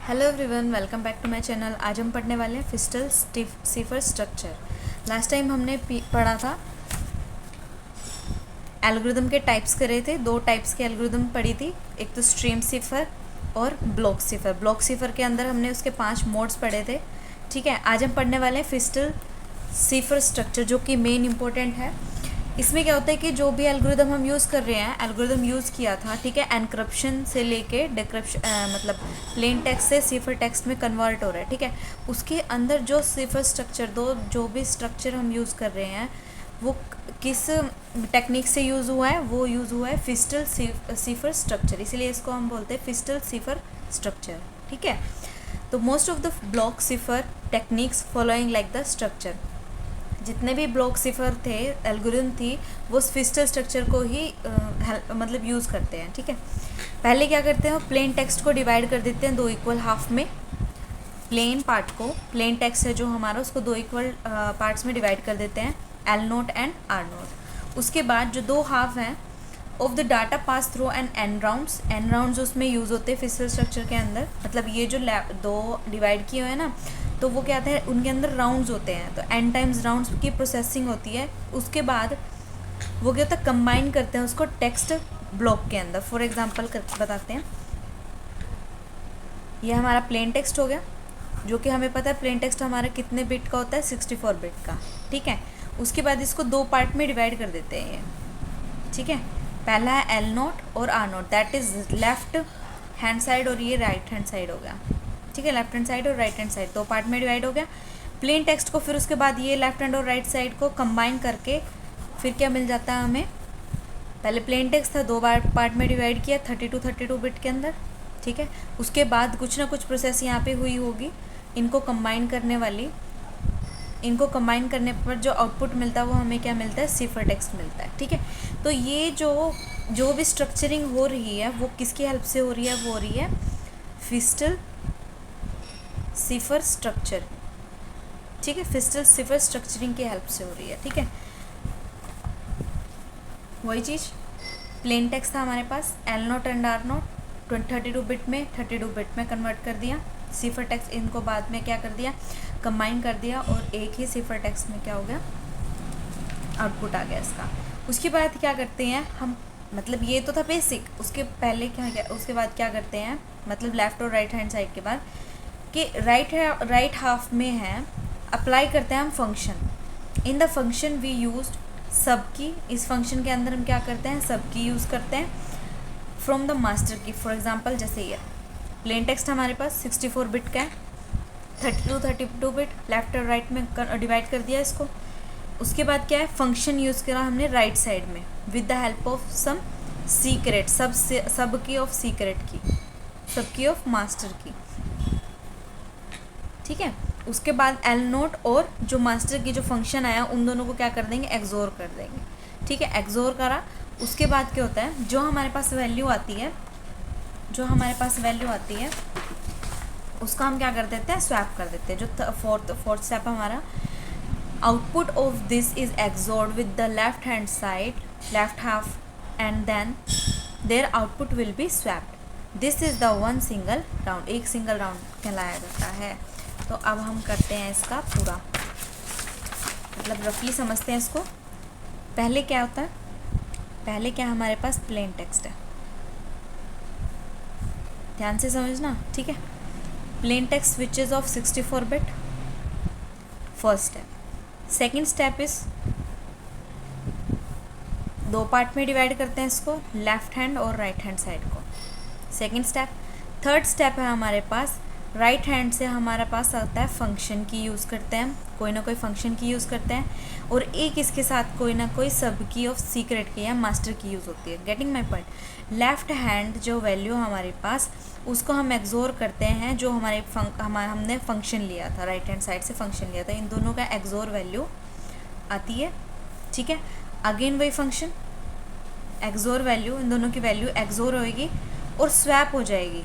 Hello everyone, welcome back to my channel. आज हम पढ़ने वाले हैं Feistel cipher structure. Last time हमने पढ़ा था एल्गोरिदम के टाइप्स करे थे। दो टाइप्स के एल्गोरिदम पढ़ी थी, एक तो स्ट्रीम सिफर और ब्लॉक सिफर। ब्लॉक सिफर के अंदर हमने उसके 5 मोड्स पढ़े थे। ठीक है, आज हम पढ़ने वाले हैं फिस्टल सिफर स्ट्रक्चर, जो कि मेन इंपॉर्टेंट है। इसमें क्या होता है कि जो भी एल्गोरिदम हम यूज़ कर रहे हैं, एल्गोरिदम यूज़ किया था, ठीक है, एनक्रप्शन से लेके डिक्रिप्शन, मतलब प्लेन टेक्स्ट से सिफर टेक्स्ट में कन्वर्ट हो रहा है। ठीक है, उसके अंदर जो सिफर स्ट्रक्चर, जो भी स्ट्रक्चर हम यूज़ कर रहे हैं वो किस टेक्निक से यूज़ हुआ है, वो यूज़ हुआ है फिस्टल सिफर स्ट्रक्चर, इसीलिए इसको हम बोलते हैं फिस्टल सिफर स्ट्रक्चर। ठीक है, तो most of the block cipher techniques following like the structure, जितने भी ब्लॉक सिफर थे, एल्गोरिथम थी, वो फिस्टल स्ट्रक्चर को ही मतलब यूज़ करते हैं। ठीक है, पहले क्या करते हैं, प्लेन टेक्स्ट को डिवाइड कर देते हैं 2 इक्वल हाफ में। प्लेन पार्ट को, प्लेन टेक्स्ट है जो हमारा, उसको 2 इक्वल पार्ट्स में डिवाइड कर देते हैं, L note and R naught. उसके बाद जो 2 हाफ हैं of the data pass through N rounds उसमें यूज़ होते हैं फिस्टल स्ट्रक्चर के अंदर। मतलब ये जो 2 डिवाइड किए हुए हैं ना, तो वो क्या है, उनके अंदर राउंड्स होते हैं, तो एन टाइम्स राउंड्स की प्रोसेसिंग होती है। उसके बाद वो क्या होता है, कंबाइन करते हैं उसको टेक्स्ट ब्लॉक के अंदर। फॉर एग्जांपल बताते हैं, ये हमारा प्लेन टेक्स्ट हो गया, जो कि हमें पता है प्लेन टेक्स्ट हमारा कितने बिट का होता है, 64 बिट का। ठीक है, उसके बाद इसको 2 पार्ट में डिवाइड कर देते हैं ये। ठीक है, पहला है एल नोट और R naught, that is left hand side, और ये राइट हैंड साइड हो गया। ठीक है, लेफ्ट हैंड साइड और राइट हैंड साइड 2 पार्ट में डिवाइड हो गया प्लेन टेक्स्ट को। फिर उसके बाद ये लेफ्ट हैंड और राइट साइड को कंबाइन करके फिर क्या मिल जाता है हमें, पहले प्लेन टेक्स्ट था 2 पार्ट में डिवाइड किया 32 बिट के अंदर। ठीक है, उसके बाद कुछ ना कुछ प्रोसेस यहाँ पे हुई होगी इनको कंबाइन करने वाली। इनको कंबाइन करने पर जो आउटपुट मिलता है वो हमें क्या मिलता है, सिफर टेक्स्ट मिलता है। ठीक है, तो ये जो भी स्ट्रक्चरिंग हो रही है वो किसकी हेल्प से हो रही है, वो हो रही है फिस्टल सिफर स्ट्रक्चर। ठीक है, फिस्टल सिफर स्ट्रक्चरिंग की हेल्प से हो रही है। ठीक है, वही चीज़, प्लेन टेक्स्ट था हमारे पास, L note and R nought 32 bit में 32 बिट में कन्वर्ट कर दिया। सिफर टेक्स्ट इनको बाद में क्या कर दिया, कंबाइन कर दिया, और एक ही सिफर टेक्स्ट में क्या हो गया, आउटपुट आ गया इसका। उसके बाद क्या करते हैं हम, मतलब ये तो था बेसिक, उसके पहले उसके बाद क्या करते हैं, मतलब लेफ्ट और राइट हैंड साइड के बाद कि राइट हाफ में है, अप्लाई करते हैं हम function. In the function we use subkey, इस फंक्शन के अंदर हम क्या करते हैं, सब की यूज़ करते हैं फ्रॉम द मास्टर की। फॉर एग्जांपल जैसे ये प्लेन टेक्स्ट हमारे पास 64 बिट का है, 32 बिट लेफ्ट और राइट में डिवाइड कर दिया इसको। उसके बाद क्या है, फंक्शन यूज़ करा हमने राइट साइड में with the help of some secret, subkey of secret की, सब की ऑफ मास्टर की। ठीक है, उसके बाद एल नोट और जो मास्टर की जो फंक्शन आया, उन दोनों को क्या कर देंगे, एक्सोर कर देंगे। ठीक है, एक्सोर करा, उसके बाद क्या होता है, जो हमारे पास वैल्यू आती है, उसका हम क्या कर देते हैं, स्वैप कर देते हैं। जो फोर्थ स्टेप हमारा, output of this is XORed with the left hand side, left half, and then their output will be swapped. This is the one single round, एक सिंगल राउंड कहलाया जाता है। तो अब हम करते हैं इसका पूरा, मतलब रफली समझते हैं इसको। पहले क्या होता है, पहले क्या हमारे पास प्लेन टेक्स्ट है, ध्यान से समझना। ठीक है, plain text switches of 64 bit, first step. Second step is 2 part में डिवाइड करते हैं इसको, लेफ्ट हैंड और राइट हैंड साइड को, सेकेंड स्टेप। थर्ड स्टेप है हमारे पास, राइट हैंड से हमारे पास आता है फंक्शन की यूज़ करते हैं, कोई ना कोई फंक्शन की यूज़ करते हैं, और एक इसके साथ कोई ना कोई सब की ऑफ सीक्रेट की या मास्टर की यूज़ होती है। Getting my point. Left hand जो वैल्यू हमारे पास, उसको हम एक्सोर करते हैं, जो हमने फंक्शन लिया था, राइट हैंड साइड से फंक्शन लिया था, इन दोनों का एक्सोर वैल्यू आती है। ठीक है, अगेन वही फंक्शन, एक्सोर वैल्यू, इन दोनों की वैल्यू एक्सोर होएगी और स्वैप हो जाएगी,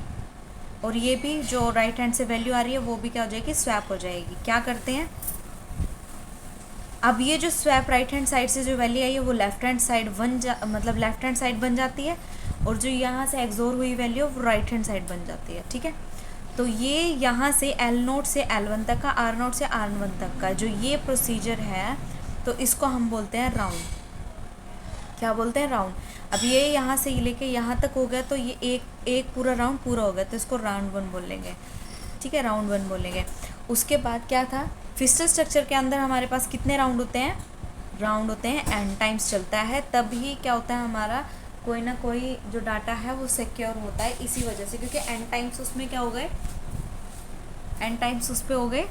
और ये भी जो राइट हैंड से वैल्यू आ रही है वो भी क्या हो जाएगी, स्वैप हो जाएगी। क्या करते हैं, अब ये जो स्वैप राइट हैंड साइड से जो वैल्यू आई है वो लेफ्ट हैंड साइड मतलब लेफ्ट हैंड साइड बन जाती है, और जो यहाँ से एक्सोर हुई वैल्यू वो राइट हैंड साइड बन जाती है। ठीक है, तो ये यहाँ से L0 से L1 तक का, R0 से R1 तक का जो ये प्रोसीजर है, तो इसको हम बोलते हैं राउंड। क्या बोलते हैं? राउंड। अब ये यहाँ से लेके यहाँ तक हो गया, तो ये एक पूरा राउंड पूरा हो गया, तो इसको राउंड 1 बोलेंगे। ठीक है, राउंड 1 बोलेंगे। उसके बाद क्या था, फिस्टल स्ट्रक्चर के अंदर हमारे पास कितने राउंड होते हैं? राउंड होते हैं, n टाइम्स चलता है, तभी क्या होता है, हमारा कोई ना कोई जो डाटा है वो सिक्योर होता है, इसी वजह से, क्योंकि n टाइम्स उसमें क्या हो गए, n टाइम्स उस पर हो गए,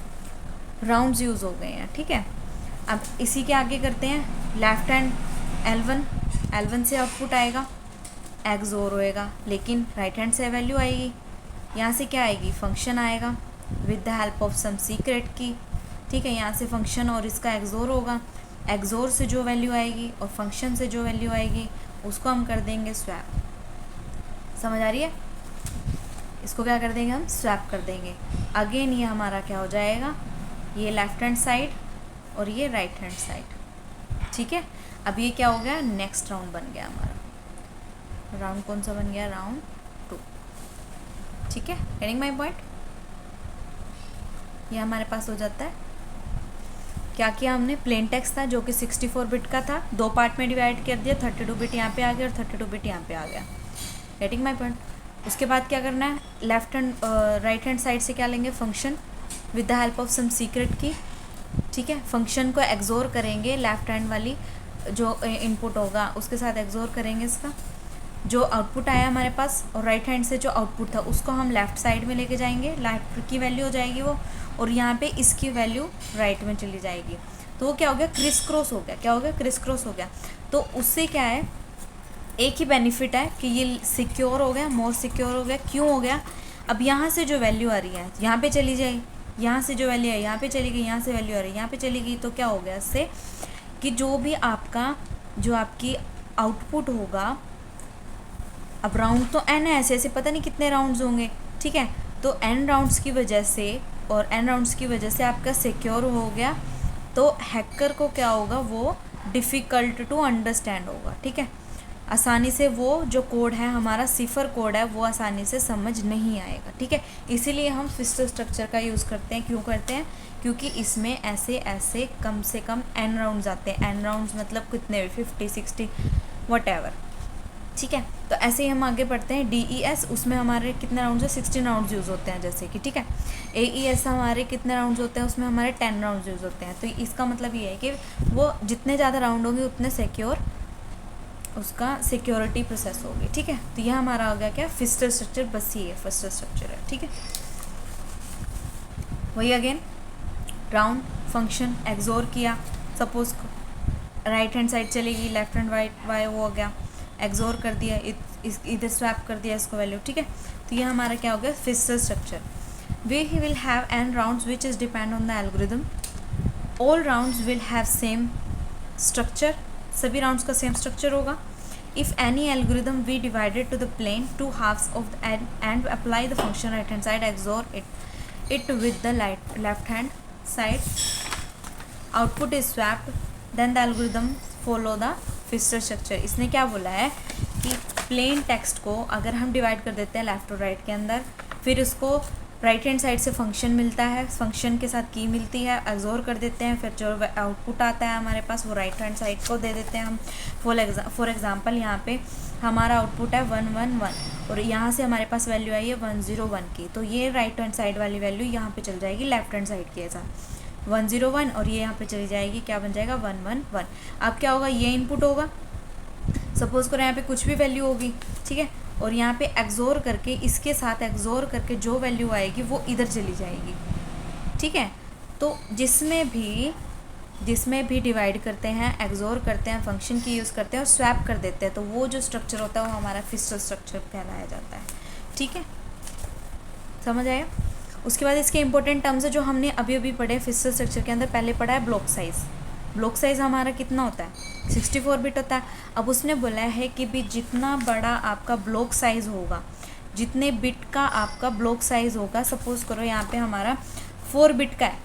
राउंड्स यूज़ हो गए हैं। ठीक है, अब इसी के आगे करते हैं, लेफ्ट हैंड L1 से आउटपुट आएगा, एक्सोर होएगा, लेकिन राइट हैंड से वैल्यू आएगी। यहाँ से क्या आएगी, फंक्शन आएगा with the help of some secret की। ठीक है, यहाँ से फंक्शन और इसका एक्सोर होगा, एक्सोर से जो वैल्यू आएगी और फंक्शन से जो वैल्यू आएगी उसको हम कर देंगे स्वैप। समझ आ रही है? इसको क्या कर देंगे हम, स्वैप कर देंगे। अगेन ये हमारा क्या हो जाएगा, ये लेफ्ट हैंड साइड और ये राइट हैंड साइड। ठीक है, अब ये क्या हो गया, नेक्स्ट राउंड बन गया हमारा। राउंड कौन सा बन गया, राउंड 2। ठीक है, गेटिंग माय पॉइंट? ये हमारे पास हो जाता है। क्या किया हमने, प्लेन टेक्स्ट था जो कि 64 बिट का था, 2 पार्ट में डिवाइड कर दिया, 32 बिट यहाँ पे आ गया और 32 बिट यहाँ पे आ गया। Getting my point? उसके बाद क्या करना है, left hand right hand side से क्या लेंगे, function with the help of some secret की। ठीक है, फंक्शन को एक्सोर करेंगे, लेफ्ट हैंड वाली जो इनपुट होगा उसके साथ एक्सोर करेंगे इसका, जो आउटपुट आया हमारे पास, और राइट हैंड से जो आउटपुट था उसको हम लेफ़्ट साइड में लेके जाएंगे, लेफ्ट की वैल्यू हो जाएगी वो, और यहाँ पे इसकी वैल्यू राइट में चली जाएगी। तो वो क्या हो गया, क्रिस क्रॉस हो गया। क्या हो गया, क्रिस क्रॉस हो गया। तो उससे क्या है, एक ही बेनिफिट है कि ये सिक्योर हो गया, मोर सिक्योर हो गया। क्यों हो गया, अब यहाँ से जो वैल्यू आ रही है यहाँ पे चली जाएगी, यहाँ से जो वैल्यू है यहाँ पे चली गई, यहाँ से वैल्यू आ रही है यहाँ पे चली गई, तो क्या हो गया इससे कि जो भी आपका जो आपकी आउटपुट होगा, अब राउंड तो n है, ऐसे ऐसे पता नहीं कितने राउंड्स होंगे। ठीक है, तो n राउंड्स की वजह से और n राउंड्स की वजह से आपका सिक्योर हो गया, तो हैकर को क्या होगा, वो डिफ़िकल्ट टू अंडरस्टैंड होगा। ठीक है, आसानी से वो जो कोड है हमारा, सिफर कोड है, वो आसानी से समझ नहीं आएगा। ठीक है, इसीलिए हम फिस्टल स्ट्रक्चर का यूज़ करते हैं। क्यों करते हैं, क्योंकि इसमें ऐसे ऐसे कम से कम n राउंड्स आते हैं। n राउंड्स मतलब कितने, 50 60 वट। ठीक है, तो ऐसे ही हम आगे पढ़ते हैं। DES, उसमें हमारे कितने राउंड्स है, 16 राउंड्स यूज़ होते हैं जैसे कि। ठीक है, AES हमारे कितने राउंड्स होते हैं, उसमें हमारे 10 राउंड्स यूज़ होते हैं। तो इसका मतलब ये है कि वो जितने ज़्यादा राउंड होंगे उतने सिक्योर उसका सिक्योरिटी प्रोसेस होगी। ठीक है, तो यह हमारा हो गया क्या, फिस्टल स्ट्रक्चर। बस ये फिस्टल स्ट्रक्चर है। ठीक है, वही अगेन राउंड फंक्शन एक्सोर किया, सपोज राइट हैंड साइड चलेगी, लेफ्ट हैंड वाई वो हो गया, एक्सोर कर दिया, इधर स्वैप कर दिया इसको वैल्यू। ठीक है, तो ये हमारा क्या हो गया, Feistel structure. We will have n rounds which is depend on the algorithm. All rounds will have same structure, सभी राउंड्स का सेम स्ट्रक्चर होगा। If any algorithm we divided to the plain 2 halves of the and apply the function right hand side XOR it with the left hand side, output is swapped, then the algorithm follow the Feistel structure. इसने क्या बोला है कि plane text को अगर हम divide कर देते हैं लेफ़्ट और राइट के अंदर, फिर उसको राइट हैंड साइड से फंक्शन मिलता है, फंक्शन के साथ की मिलती है, एक्सोर कर देते हैं, फिर जो आउटपुट आता है हमारे पास वो राइट हैंड साइड को दे देते हैं हम। फॉर एग्जांपल यहाँ पे हमारा आउटपुट है 111 और यहाँ से हमारे पास वैल्यू आई है 101 की, तो ये राइट हैंड साइड वाली वैल्यू यहाँ पे चल जाएगी लेफ्ट हैंड साइड के साथ 101, और ये यहाँ पे चली जाएगी, क्या बन जाएगा 111। अब क्या होगा, ये इनपुट होगा, सपोज करो यहाँ पे कुछ भी वैल्यू होगी। ठीक है, और यहाँ पे एक्सोर करके, इसके साथ एक्सोर करके जो वैल्यू आएगी वो इधर चली जाएगी। ठीक है, तो जिसमें भी डिवाइड करते हैं, एक्सोर करते हैं, फंक्शन की यूज़ करते हैं और स्वैप कर देते हैं, तो वो जो स्ट्रक्चर होता है वो हमारा फिस्टल स्ट्रक्चर कहलाया जाता है। ठीक है, समझ आया? उसके बाद इसके इंपॉर्टेंट टर्म्स है जो हमने अभी अभी पढ़े फिस्टल स्ट्रक्चर के अंदर। पहले पढ़ा है ब्लॉक साइज़। ब्लॉक साइज़ हमारा कितना होता है, 64 बिट होता है। अब उसने बोला है कि भी जितना बड़ा आपका ब्लॉक साइज़ होगा, जितने बिट का आपका ब्लॉक साइज़ होगा, सपोज़ करो यहाँ पे हमारा 4 बिट का है,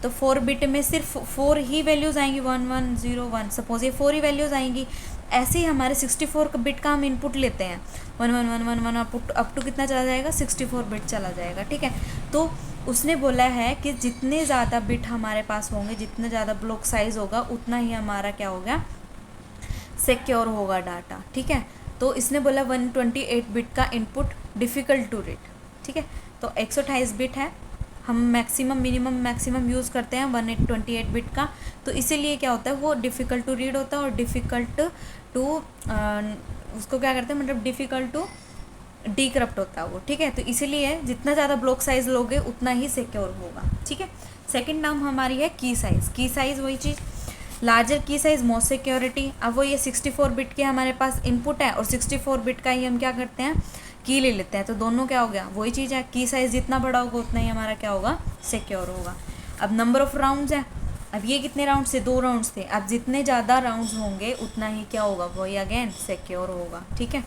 तो 4 बिट में सिर्फ 4 ही वैल्यूज़ आएंगी, 1101, सपोज़ ये 4 ही वैल्यूज़ आएंगी, ऐसे ही हमारे 64 बिट का हम इनपुट लेते हैं, 1111 अप टू कितना चला जाएगा, 64 बिट चला जाएगा, ठीक है। तो उसने बोला है कि जितने ज़्यादा बिट हमारे पास होंगे, जितना ज़्यादा ब्लॉक साइज़ होगा, उतना ही हमारा क्या होगा, सिक्योर होगा डाटा, ठीक है। तो इसने बोला 128 बिट का इनपुट डिफ़िकल्ट टू रीड, ठीक है। तो 128 बिट है, हम मैक्सिमम यूज़ करते हैं 128 बिट का, तो इसीलिए क्या होता है, वो डिफ़िकल्ट टू रीड होता है और डिफ़िकल्ट टू उसको क्या करते हैं, मतलब डिफ़िकल्ट टू डीक्रप्ट होता है वो, ठीक है। तो इसीलिए जितना ज़्यादा ब्लॉक साइज़ लोगे उतना ही सिक्योर होगा, ठीक है। सेकंड नाम हमारी है की साइज़ वही चीज़, लार्जर की साइज़ मोर सिक्योरिटी। अब वो ये 64 बिट के हमारे पास इनपुट है और 64 बिट का ही हम क्या करते हैं, की ले लेते हैं, तो दोनों क्या हो गया, वही चीज़ है। की साइज़ जितना बड़ा होगा उतना ही हमारा क्या होगा, सिक्योर होगा। अब नंबर ऑफ़ राउंड्स है, अब ये कितने राउंड्स थे, 2 राउंड्स थे। अब जितने ज़्यादा राउंड्स होंगे उतना ही क्या होगा, वही अगेन सिक्योर होगा, ठीक है।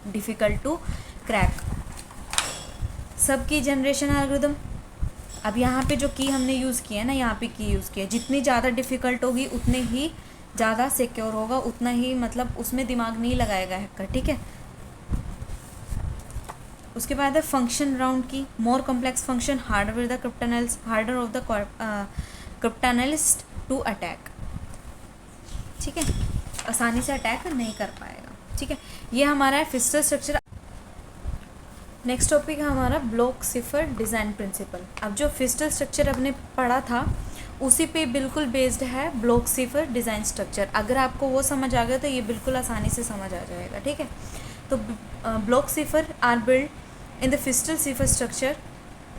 Difficult to crack. सब की जनरेशन एल्गोरिथम, अब यहाँ पे जो की हमने यूज़ किया है ना, यहाँ पे की यूज़ किया है, जितनी ज़्यादा डिफ़िकल्ट होगी उतने ही ज़्यादा सिक्योर होगा, उतना ही मतलब उसमें दिमाग नहीं लगाएगा हैकर, ठीक है। उसके बाद है फंक्शन राउंड की, more complex function harder of the cryptanalyst to attack, ठीक है, आसानी से अटैक नहीं कर पाएगा, ठीक है। ये हमारा है फिस्टल स्ट्रक्चर। नेक्स्ट टॉपिक है हमारा ब्लॉक सिफर डिज़ाइन प्रिंसिपल। अब जो फिस्टल स्ट्रक्चर आपने पढ़ा था उसी पे बिल्कुल बेस्ड है ब्लॉक सिफर डिज़ाइन स्ट्रक्चर। अगर आपको वो समझ आ गया तो ये बिल्कुल आसानी से समझ आ जाएगा, ठीक है। तो block cipher are build in the Feistel cipher structure.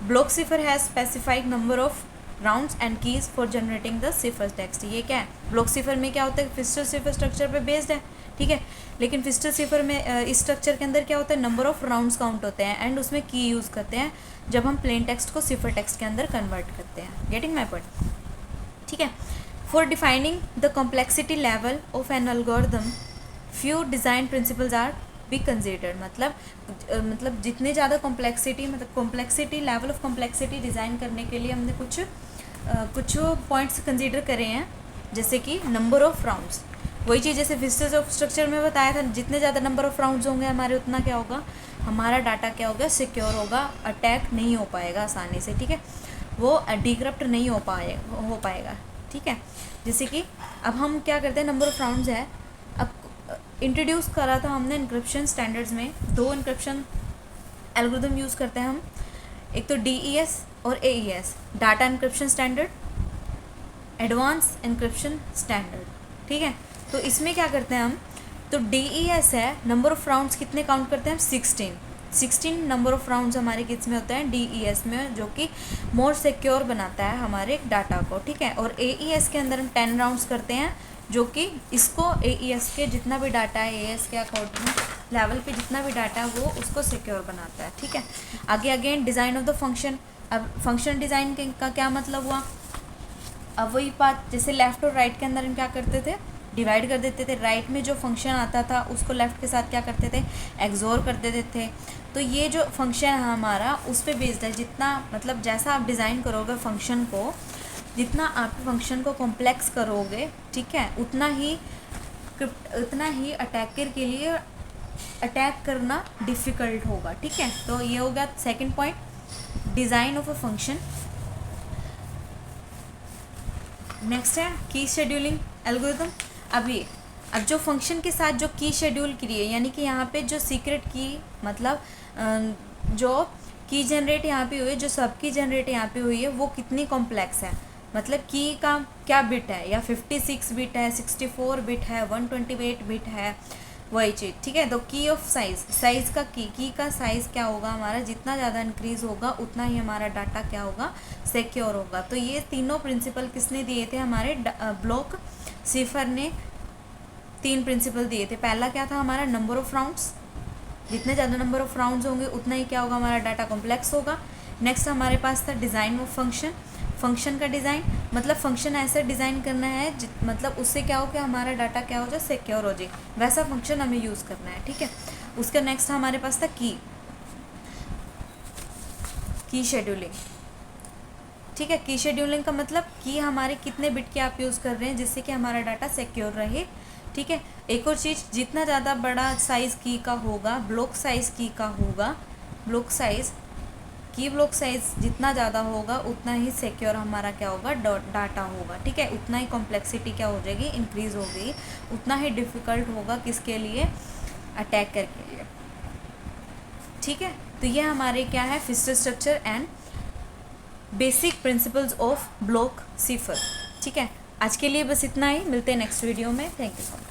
Block cipher has specified number of rounds and keys for generating the cipher text. ये क्या है, ब्लॉक सिफर में क्या होता है, फिस्टल सिफर स्ट्रक्चर पे बेस्ड है, ठीक है। लेकिन फिस्टल सिफर में इस स्ट्रक्चर के अंदर क्या होता है, नंबर ऑफ राउंड्स काउंट होते हैं एंड उसमें की यूज़ करते हैं जब हम प्लेन टेक्स्ट को सिफर टेक्स्ट के अंदर कन्वर्ट करते हैं। गेटिंग माय पॉइंट, ठीक है। For defining the complexity level of an algorithm few design principles R be considered. मतलब जितने ज़्यादा कॉम्प्लेक्सिटी, मतलब complexity level of complexity design करने के लिए हमने कुछ पॉइंट्स कंसिडर करे हैं, जैसे कि नंबर ऑफ राउंड्स। वही चीज़ जैसे फिस्टल ऑफ स्ट्रक्चर में बताया था, जितने ज़्यादा नंबर ऑफ राउंड्स होंगे हमारे उतना क्या होगा, हमारा डाटा क्या होगा, सिक्योर होगा, अटैक नहीं हो पाएगा आसानी से, ठीक है, वो डिक्रप्ट नहीं हो पाएगा, ठीक है। जैसे कि अब हम क्या करते हैं, नंबर ऑफ राउंड्स है, अब इंट्रोड्यूस करा था हमने इंक्रिप्शन स्टैंडर्ड्स में 2 इंक्रिप्शन एल्गोरिथम यूज़ करते हैं हम, एक तो DES और AES, data encryption standard, advance encryption standard, ठीक है। तो इसमें क्या करते हैं हम, तो DES है, नंबर ऑफ़ राउंड्स कितने काउंट करते हैं हम, 16 नंबर ऑफ़ राउंड्स हमारे किस में होते हैं, DES में, जो कि मोर सिक्योर बनाता है हमारे डाटा को, ठीक है। और AES के अंदर हम 10 राउंड्स करते हैं, जो कि इसको AES के जितना भी डाटा है, AES के अकॉर्डिंग लेवल पे जितना भी डाटा है वो उसको सिक्योर बनाता है, ठीक है। आगे again design of the function. अब फंक्शन डिज़ाइन का क्या मतलब हुआ, अब वही बात जैसे लेफ़्ट और राइट के अंदर हम क्या करते थे, डिवाइड कर देते थे। राइट में जो फंक्शन आता था उसको लेफ़्ट के साथ क्या करते थे, एक्सोर कर देते थे। तो ये जो फंक्शन है हमारा उस पर बेस्ड है, जितना मतलब जैसा आप डिज़ाइन करोगे फंक्शन को, जितना आप फंक्शन को कॉम्प्लेक्स करोगे, ठीक है, उतना ही अटैकर के लिए अटैक करना डिफ़िकल्ट होगा, ठीक है। तो ये हो गया second point, design of a function. Next है की शेड्यूलिंग एल्गोरिथम। अब जो फंक्शन के साथ जो की शेड्यूल की है, यानी कि यहाँ पे जो सीक्रेट की, मतलब जो की जनरेट यहाँ पे हुई है, जो सब की जनरेट यहाँ पे हुई है, वो कितनी कॉम्प्लेक्स है, मतलब की का क्या बिट है, या 56 बिट है, 64 बिट है, 128 बिट है, वही चीज़, ठीक है। तो की ऑफ साइज़ का की का साइज़ क्या होगा हमारा, जितना ज़्यादा इंक्रीज़ होगा उतना ही हमारा डाटा क्या होगा, सिक्योर होगा। तो ये तीनों प्रिंसिपल किसने दिए थे, हमारे ब्लॉक सिफर ने 3 प्रिंसिपल दिए थे। पहला क्या था हमारा, नंबर ऑफ़ राउंड्स, जितने ज़्यादा नंबर ऑफ़ राउंड्स होंगे उतना ही क्या होगा, हमारा डाटा कॉम्प्लेक्स होगा। नेक्स्ट हमारे पास था डिज़ाइन ऑफ फंक्शन का डिज़ाइन, मतलब फंक्शन ऐसा डिज़ाइन करना है मतलब उससे क्या हो कि हमारा डाटा क्या हो जाए, सिक्योर हो जाए, वैसा फंक्शन हमें यूज़ करना है, ठीक है। उसका नेक्स्ट हमारे पास था की शेड्यूलिंग, ठीक है। की शेड्यूलिंग का मतलब कि हमारे कितने बिट के आप यूज़ कर रहे हैं जिससे कि हमारा डाटा सिक्योर रहे, ठीक है। एक और चीज़, जितना ज़्यादा बड़ा साइज़ की का होगा, ब्लॉक साइज़ की का होगा, ब्लॉक साइज़ जितना ज़्यादा होगा उतना ही सिक्योर हमारा क्या होगा, डाटा होगा। ठीक है, उतना ही कॉम्प्लेक्सिटी क्या हो जाएगी, इंक्रीज़ हो गई, उतना ही डिफ़िकल्ट होगा किसके लिए, अटैकर के लिए। ठीक है, तो ये हमारे क्या है, Feistel structure and basic principles of block cipher. ठीक है, आज के लिए बस इतना ही, मिलते हैं नेक्स्ट वीडियो में। Thank you so much.